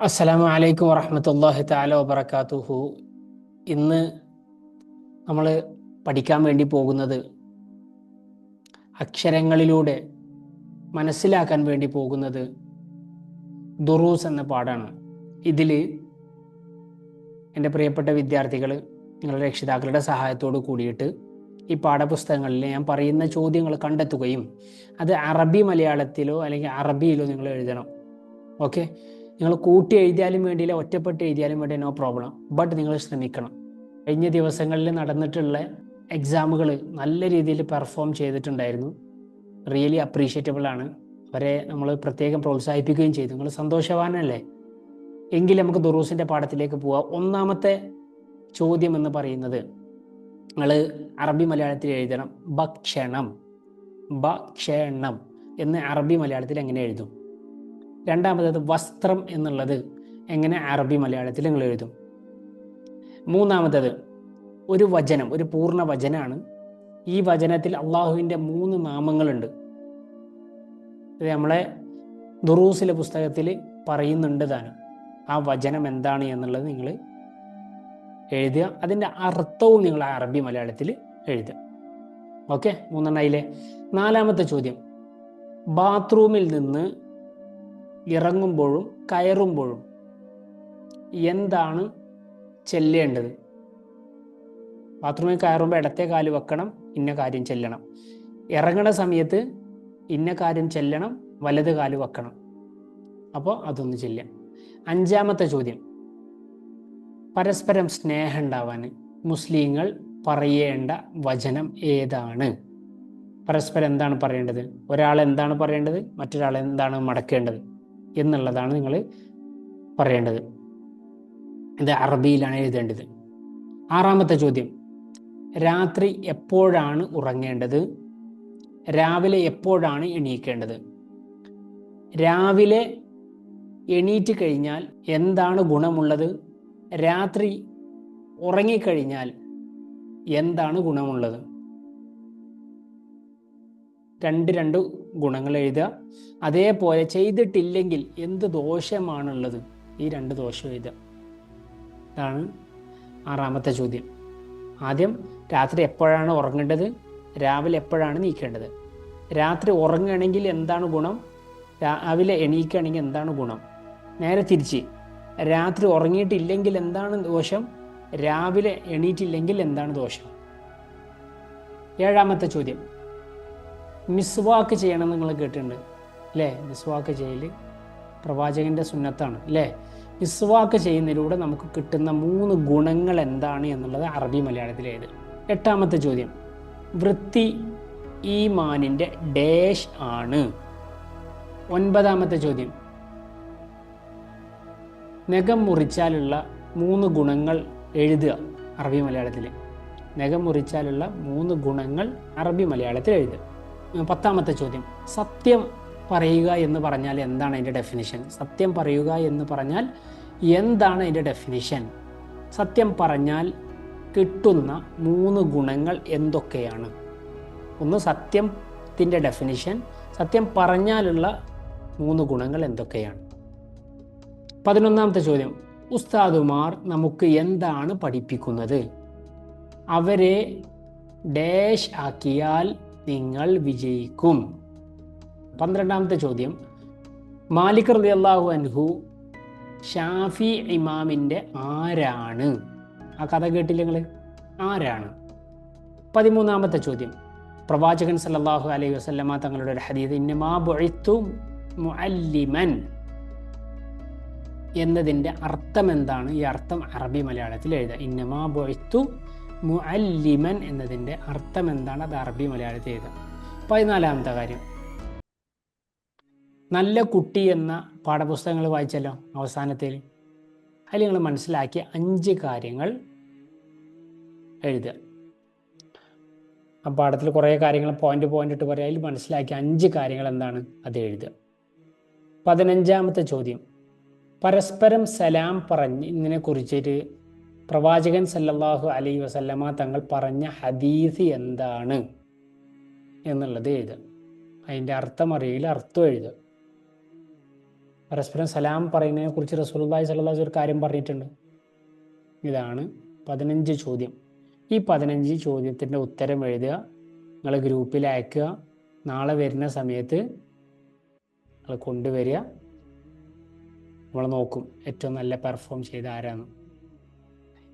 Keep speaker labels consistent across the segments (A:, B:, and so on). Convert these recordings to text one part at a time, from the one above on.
A: അസ്സലാമു അലൈക്കും വറഹ്മത്തുള്ളാഹി തആല വബറകാതുഹു. ഇന്ന് നമ്മൾ പഠിക്കാൻ വേണ്ടി പോകുന്നത് അക്ഷരങ്ങളിലൂടെ മനസ്സിലാക്കാൻ വേണ്ടി പോകുന്നത് ദുറൂസ് എന്ന പാഠാണ്. ഇതിൽ എൻ്റെ പ്രിയപ്പെട്ട വിദ്യാർത്ഥികൾ നിങ്ങളുടെ രക്ഷിതാക്കളുടെ സഹായത്തോട് കൂടിയിട്ട് ഈ പാഠപുസ്തകങ്ങളിൽ ഞാൻ പറയുന്ന ചോദ്യങ്ങൾ കണ്ടെത്തുകയും അത് അറബി മലയാളത്തിലോ അല്ലെങ്കിൽ അറബിയിലോ നിങ്ങൾ എഴുതണം. ഓക്കെ, നിങ്ങൾ കൂട്ടി എഴുതിയാലും വേണ്ടിയില്ല, ഒറ്റപ്പെട്ട് എഴുതിയാലും വേണ്ടി, നോ പ്രോബ്ലം. ബട്ട് നിങ്ങൾ ശ്രമിക്കണം. കഴിഞ്ഞ ദിവസങ്ങളിൽ നടന്നിട്ടുള്ള എക്സാമുകൾ നല്ല രീതിയിൽ പെർഫോം ചെയ്തിട്ടുണ്ടായിരുന്നു. റിയലി അപ്രീഷിയേറ്റബിൾ ആണ്. അവരെ നമ്മൾ പ്രത്യേകം പ്രോത്സാഹിപ്പിക്കുകയും ചെയ്തു. നിങ്ങൾ സന്തോഷവാനല്ലേ? എങ്കിൽ നമുക്ക് ദുറൂസിൻ്റെ പാഠത്തിലേക്ക് പോവാം. ഒന്നാമത്തെ ചോദ്യം എന്ന് പറയുന്നത് നിങ്ങൾ അറബി മലയാളത്തിൽ എഴുതണം. ഭക്ഷണം, ഭക്ഷണം എന്ന് അറബി മലയാളത്തിൽ എങ്ങനെ എഴുതും? രണ്ടാമത്തത് വസ്ത്രം എന്നുള്ളത് എങ്ങനെ അറബി മലയാളത്തിൽ നിങ്ങൾ എഴുതും? മൂന്നാമത്തത് ഒരു വചനം, ഒരു പൂർണ്ണ വചനാണ്. ഈ വചനത്തിൽ അള്ളാഹുവിൻ്റെ 3 നാമങ്ങളുണ്ട്. ഇത് നമ്മളെ ദുറൂസിലെ പുസ്തകത്തിൽ പറയുന്നുണ്ട് താനും. ആ വചനം എന്താണ് എന്നുള്ളത് നിങ്ങൾ എഴുതുക. അതിൻ്റെ അർത്ഥവും നിങ്ങൾ അറബി മലയാളത്തിൽ എഴുതുക. ഓക്കെ, 3 എണ്ണയിലെ. നാലാമത്തെ ചോദ്യം, ബാത്റൂമിൽ നിന്ന് ഇറങ്ങുമ്പോഴും കയറുമ്പോഴും എന്താണ് ചെല്ലേണ്ടത്? ബാത്റൂമിൽ കയറുമ്പോൾ ഇടത്തെ കാല് വെക്കണം, ഇന്ന കാര്യം ചെല്ലണം. ഇറങ്ങണ സമയത്ത് ഇന്ന കാര്യം ചെല്ലണം, വലത് കാല് വെക്കണം. അപ്പോൾ അതൊന്ന് ചെല്ലാം. അഞ്ചാമത്തെ ചോദ്യം, പരസ്പരം സ്നേഹം ഉണ്ടാവാൻ മുസ്ലിങ്ങൾ പറയേണ്ട വചനം ഏതാണ്? പരസ്പരം എന്താണ് പറയേണ്ടത്? ഒരാൾ എന്താണ് പറയേണ്ടത്, മറ്റൊരാൾ എന്താണ് മടക്കേണ്ടത് എന്നുള്ളതാണ് നിങ്ങൾ പറയേണ്ടത്. ഇത് അറബിയിലാണ് എഴുതേണ്ടത്. ആറാമത്തെ ചോദ്യം, രാത്രി എപ്പോഴാണ് ഉറങ്ങേണ്ടത്? രാവിലെ എപ്പോഴാണ് എണീക്കേണ്ടത്? രാവിലെ എണീറ്റ് കഴിഞ്ഞാൽ എന്താണ് ഗുണമുള്ളത്? രാത്രി ഉറങ്ങിക്കഴിഞ്ഞാൽ എന്താണ് ഗുണമുള്ളത്? രണ്ട് ഗുണങ്ങൾ എഴുതുക. അതേപോലെ ചെയ്തിട്ടില്ലെങ്കിൽ എന്ത് ദോഷമാണുള്ളത്? ഈ 2 ദോഷം എഴുതുക. ഇതാണ് ആറാമത്തെ ചോദ്യം. ആദ്യം രാത്രി എപ്പോഴാണ് ഉറങ്ങേണ്ടത്, രാവിലെ എപ്പോഴാണ് നീക്കേണ്ടത്. രാത്രി ഉറങ്ങുകയാണെങ്കിൽ എന്താണ് ഗുണം, രാവിലെ എണീക്കുകയാണെങ്കിൽ എന്താണ് ഗുണം. നേരെ തിരിച്ച്, രാത്രി ഉറങ്ങിയിട്ടില്ലെങ്കിൽ എന്താണ് ദോഷം, രാവിലെ എണീറ്റില്ലെങ്കിൽ എന്താണ് ദോഷം. ഏഴാമത്തെ ചോദ്യം, മിസ്വാക്ക് ചെയ്യണം നിങ്ങൾ കേട്ടിട്ടുണ്ട് അല്ലേ? മിസ്വാക്ക് ചെയ്യൽ പ്രവാചകൻ്റെ സുന്നത്താണ് അല്ലേ? മിസ്വാക്ക് ചെയ്യുന്നതിലൂടെ നമുക്ക് കിട്ടുന്ന 3 ഗുണങ്ങൾ എന്താണ് എന്നുള്ളത് അറബി മലയാളത്തിൽ എഴുതുക. എട്ടാമത്തെ ചോദ്യം, വൃത്തി ഈമാനിൻ്റെ ഡാഷ് ആണ്. ഒൻപതാമത്തെ ചോദ്യം, നഖം മുറിച്ചാലുള്ള 3 ഗുണങ്ങൾ എഴുതുക അറബി മലയാളത്തിൽ. നഖം മുറിച്ചാലുള്ള 3 ഗുണങ്ങൾ അറബി മലയാളത്തിൽ എഴുതുക. 10ാമത്തെ ചോദ്യം, സത്യം പറയുക എന്ന് പറഞ്ഞാൽ എന്താണ് അതിൻ്റെ ഡെഫിനിഷൻ? സത്യം പറയുക എന്ന് പറഞ്ഞാൽ എന്താണ് അതിൻ്റെ ഡെഫിനിഷൻ? സത്യം പറഞ്ഞാൽ കിട്ടുന്ന 3 ഗുണങ്ങൾ എന്തൊക്കെയാണ്? ഒന്ന് സത്യത്തിൻ്റെ ഡെഫിനിഷൻ, സത്യം പറഞ്ഞാലുള്ള 3 ഗുണങ്ങൾ എന്തൊക്കെയാണ്? 11ാമത്തെ ചോദ്യം, ഉസ്താദുമാർ നമുക്ക് എന്താണ് പഠിപ്പിക്കുന്നത്? അവരെ ഡാഷ് ആക്കിയാൽ നിങ്ങൾ വിജയിക്കും. 12ാമത്തെ ചോദ്യം, മാലിക് റളിയല്ലാഹു അൻഹു ഷാഫി ഇമാമിൻ്റെ ആരാണ്? ആ കഥ കേട്ടില്ല നിങ്ങൾ? ആരാണ്? 13ാമത്തെ ചോദ്യം, പ്രവാചകൻ സല്ലല്ലാഹു അലൈഹി വസല്ലമ തങ്ങളുടെ ഒരു ഹദീസ്, ഇന്നമാ ബുഇത്തു മുഅല്ലിമൻ എന്നതിൻ്റെ അർത്ഥം എന്താണ്? ഈ അർത്ഥം അറബി മലയാളത്തിൽ എഴുതുക. ഇന്നമാ ബുഇത്തു മുഅല്ലിമൻ എന്നതിൻ്റെ അർത്ഥം എന്താണ്? അത് അറബി മലയാളത്തിൽ എഴുതുക. 14ാമത്തെ കാര്യം, നല്ല കുട്ടി എന്ന പാഠപുസ്തകങ്ങൾ വായിച്ചല്ലോ അവസാനത്തിൽ. അതിൽ നിങ്ങൾ മനസ്സിലാക്കിയ 5 കാര്യങ്ങൾ എഴുതുക. ആ പാഠത്തിൽ കുറേ കാര്യങ്ങൾ പോയിന്റ് ഇട്ട് പറയാം. അതിൽ മനസ്സിലാക്കിയ 5 കാര്യങ്ങൾ എന്താണ് അത് എഴുതുക. 15ാമത്തെ ചോദ്യം, പരസ്പരം സലാം പറഞ്ഞതിനെ കുറിച്ചിട്ട് പ്രവാചകൻ സല്ലല്ലാഹു അലൈഹി വസല്ലമ തങ്ങൾ പറഞ്ഞ ഹദീസ് എന്താണ് എന്നുള്ളത് എഴുതുക. അതിൻ്റെ അർത്ഥം അറിയില്ല, അർത്ഥം എഴുതുക. പരസ്പരം സലാം പറയുന്നതിനെ കുറിച്ച് റസൂലുള്ളാഹി സ്വല്ലല്ലാഹു അലൈഹി വസല്ലം ഒരു കാര്യം പറഞ്ഞിട്ടുണ്ട്. ഇതാണ് 15 ചോദ്യം. ഈ 15 ചോദ്യത്തിൻ്റെ ഉത്തരം എഴുതുക, നിങ്ങൾ ഗ്രൂപ്പിൽ അയക്കുക. നാളെ വരുന്ന സമയത്ത് നിങ്ങൾ കൊണ്ടുവരിക. നമ്മൾ നോക്കും ഏറ്റവും നല്ല പെർഫോം ചെയ്ത ആരാണ്.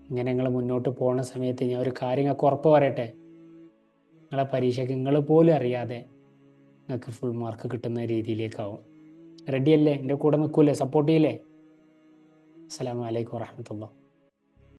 A: ഇങ്ങനെ നിങ്ങൾ മുന്നോട്ട് പോകുന്ന സമയത്ത് ഞാൻ ഒരു കാര്യം നിങ്ങൾക്ക് ഉറപ്പ് പറയട്ടെ, നിങ്ങളെ പരീക്ഷയ്ക്ക് നിങ്ങൾ പോലും അറിയാതെ നിങ്ങൾക്ക് ഫുൾ മാർക്ക് കിട്ടുന്ന രീതിയിലേക്കാവും. റെഡിയല്ലേ? എൻ്റെ കൂടെ നിൽക്കൂലേ? സപ്പോർട്ട് ചെയ്യില്ലേ? അസ്സലാമു അലൈക്കും വറഹ്മത്തുള്ളാഹി.